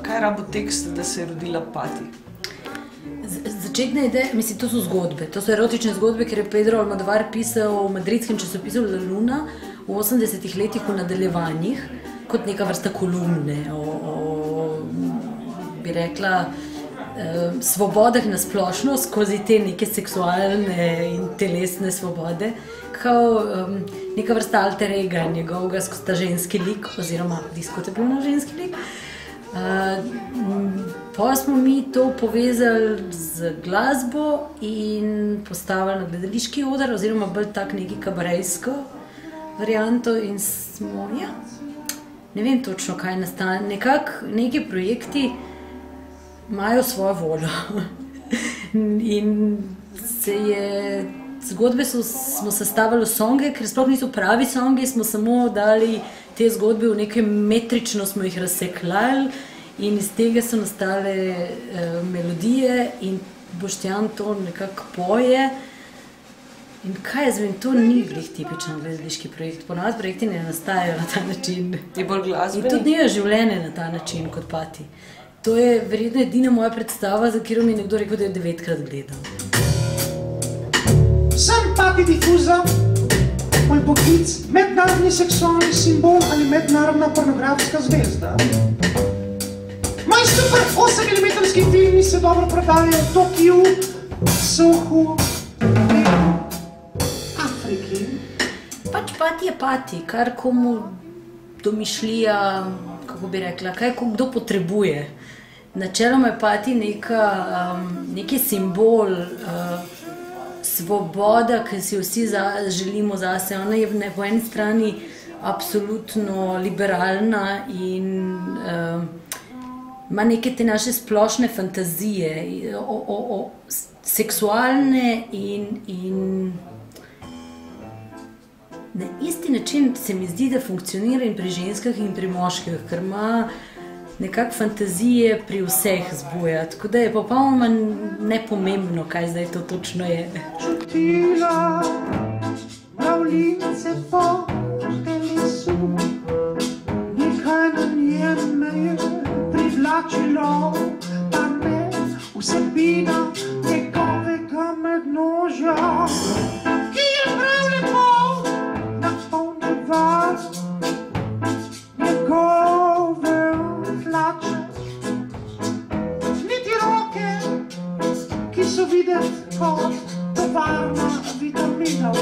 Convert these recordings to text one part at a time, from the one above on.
Kaj je rabil tekst, da se je rodila Pati? Začetna ideja, mislim, to so zgodbe. To so erotične zgodbe, ker je Pedro Almodovar pisal v madridskem časopisu La Luna v 80-ih letih v nadaljevanjih, kot neka vrsta kolumne bi rekla, svobodah na splošno skozi te neke seksualne in telesne svobode, kao neka vrsta alter ega njegovega skozi ta ženski lik oziroma diskotebilno ženski lik. Pa smo mi to povezali z glasbo in postavili na gledališki oder oziroma bolj tak neki kabarejsko varianto in smo, ja, ne vem točno kaj nastane, nekako neki projekti imajo svojo voljo in se je, zgodbe smo sestavili songe, ker sploh niso pravi songi, smo samo dali te zgodbe v nekaj metrično, smo jih razsekljali in iz tega so nastale melodije in Boštjan to nekako poje. In kaj jaz vem, to ni glih tipičen gledališki projekt. Ponavadi projekti ne nastajajo na ta način. Je bolj glasbeni? In tudi nijo življenje na ta način kot Pati. To je verjetno edina moja predstava, za katero mi je nekdo rekel, da je 9-krat gledal. Sem Pati Difuza, moj poklic, mednarodni seksualni simbol ali mednarodna pornografska zvezda. Moji super 8-milimetrski filmi se dobro prodajajo v Tokiju, Sohu, Afriki. Pač Pati je Pati, kar komu domišljija, kako bi rekla, kaj kdo potrebuje. Načeloma je Pati neki simbol, svoboda, ki si vsi želimo zase. Ona je po eni strani absolutno liberalna in ima neke te naše splošne fantazije, seksualne in na isti način se mi zdi, da funkcionira in pri ženskah in pri moških, ker ima nekako fantazije pri vseh zbuja, tako da je popolnoma nepomembno, kaj zdaj to točno je. Čutila mravljince po telesu, nekaj na njem me je privlačilo, pa ne vsebina njegovega mednožja, ki je prav lepo napolnjeval njegove hlače. Niti roke, ki so videti kot tovarna vitaminov,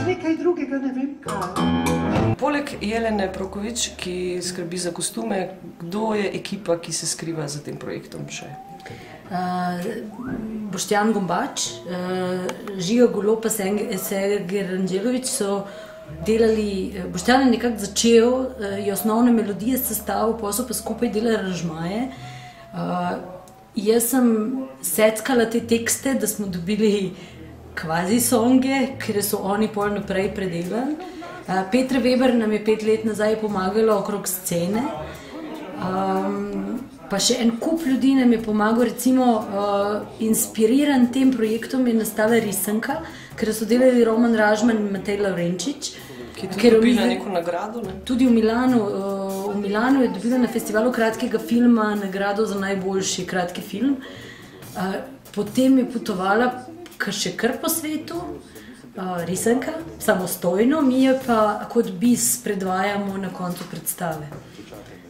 nekaj drugega ne vem kaj. Poleg Jelene Prokovič, ki skrbi za kostume, kdo je ekipa, ki se skriva za tem projektom še? Boštjan Gombač, Žiga Golob pa Sergej Ranđelović so delali, Boštjan je nekako začel, je osnovne melodije sestavil, pa so pa skupaj delali aranžmaje. Jaz sem seckala te tekste, da smo dobili kvazi songe, ker so oni pol naprej predelali. Petra Weber nam je 5 let nazaj pomagala okrog scene. Pa še en kup ljudi nam je pomagal, recimo inspiriran tem projektom je nastala risanka, ker so delali Roman Ražman in Matej Lavrenčič. Ki je tudi dobila neko nagrado, ne? Tudi v Milanu je dobila na festivalu kratkega filma nagrado za najboljši kratki film. Potem je potovala še kar po svetu, risanka, samostojno, mi je pa kot bis predvajamo na koncu predstave.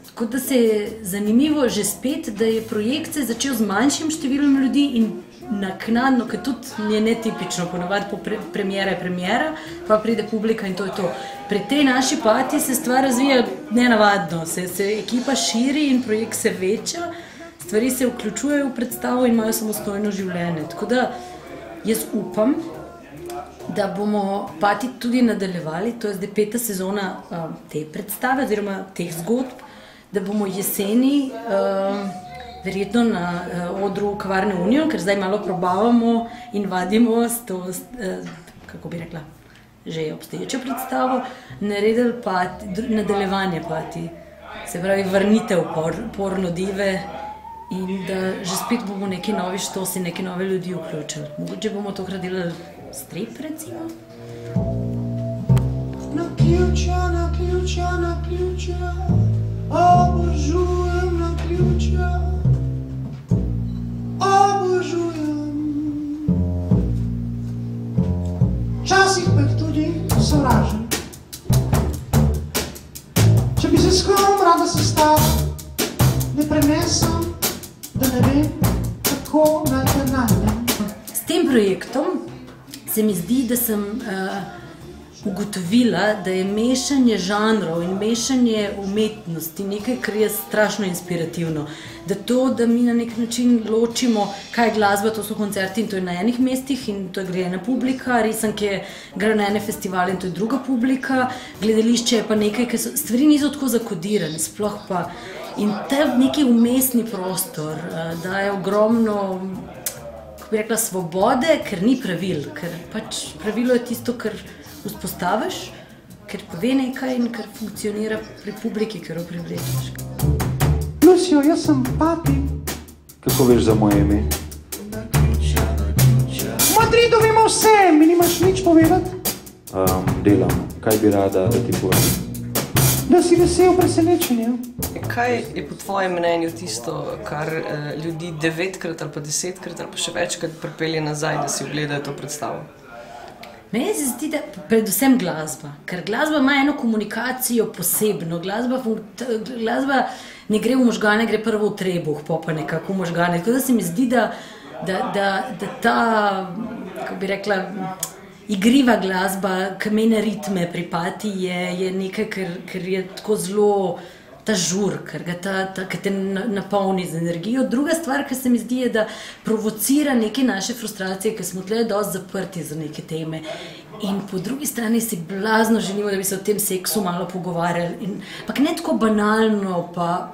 Tako da se je zanimivo že spet, da je projekt se začel z manjšim številom ljudi in naknadno, ker tudi je netipično, ponavadi po premiera je premiera, pa pride publika in to je to. Pri tej naši Pati se stvar razvija nenavadno, se ekipa širi in projekt se veča, stvari se vključujejo v predstavo in imajo samostojno življenje. Tako da jaz upam, da bomo Pati tudi nadaljevali, to je zdaj 5. sezona te predstave oziroma teh zgodb, da bomo jeseni verjetno na odru Kavarne Union, ker zdaj malo probavamo in vadimo s to, kako bi rekla, že obstoječo predstavo, naredili nadaljevanje Pati, se pravi vrnitev porno dive in da že spet bomo neki novi štosi, neki nove ljudi vključili. Mogoče bomo to delali strip, recimo. Na ključa, obožujem na ključa, obožujem. Včasih pa jih tudi sovražim. Če bi se s kom rada sestala, ne prenesem, da ne vem, kako naj te najdem. S tem projektom se mi zdi, da sem ugotovila, da je mešanje žanrov in mešanje umetnosti nekaj, kar je strašno inspirativno. Da to, da mi na nek način ločimo, kaj je glasba, to so koncerti in to je na enih mestih in to je grejena publika, risanke gre na ene festivale in to je druga publika, gledališče je pa nekaj, ker stvari niso tako zakodirane, sploh pa. In ta neki umestni prostor daje ogromno, kako bi rekla, svobode, ker ni pravil, ker pač pravilo je tisto, kar vzpostaviš, ker pove nekaj in ker funkcionira pri publiki, ker jo privlečeš. Lucijo, jaz sem Pati. Kako veš za moje ime? V Madridu vemo vse, mi nimaš nič povedati? Delam. Kaj bi rada, da ti povem? Da si vesel presenečenja. Kaj je po tvojem mnenju tisto, kar ljudi 9-krat ali pa 10-krat ali pa še večkrat pripelje nazaj, da si ogledajo to predstavo? Meni se zdi, da predvsem glasba, ker glasba ima eno komunikacijo posebno. Glasba ne gre v možgane, gre prvo v trebuh, pa nekako v možgane. Tako da se mi zdi, da ta, kako bi rekla, igriva glasba, ki meni ritme pri Pati, je nekaj, kar je tako zelo ta žur, ker te napolni z energijo. Druga stvar, ki se mi zdi, je, da provocira neke naše frustracije, ker smo tle dosti zaprti za neke teme. In po drugi strani si blazno želimo, da bi se o tem seksu malo pogovarjali. Ampak ne tako banalno, pa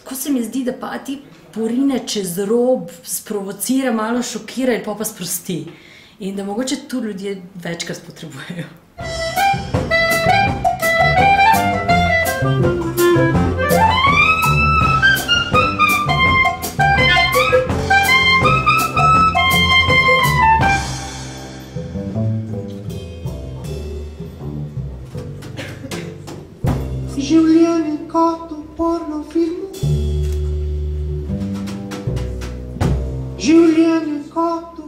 tako se mi zdi, da Pati porine čez rob, sprovocira, malo šokira in pa sprosti. In da mogoče tu ljudje večkrat potrebujejo. Življenje kot v pornofilmu. Življenje kot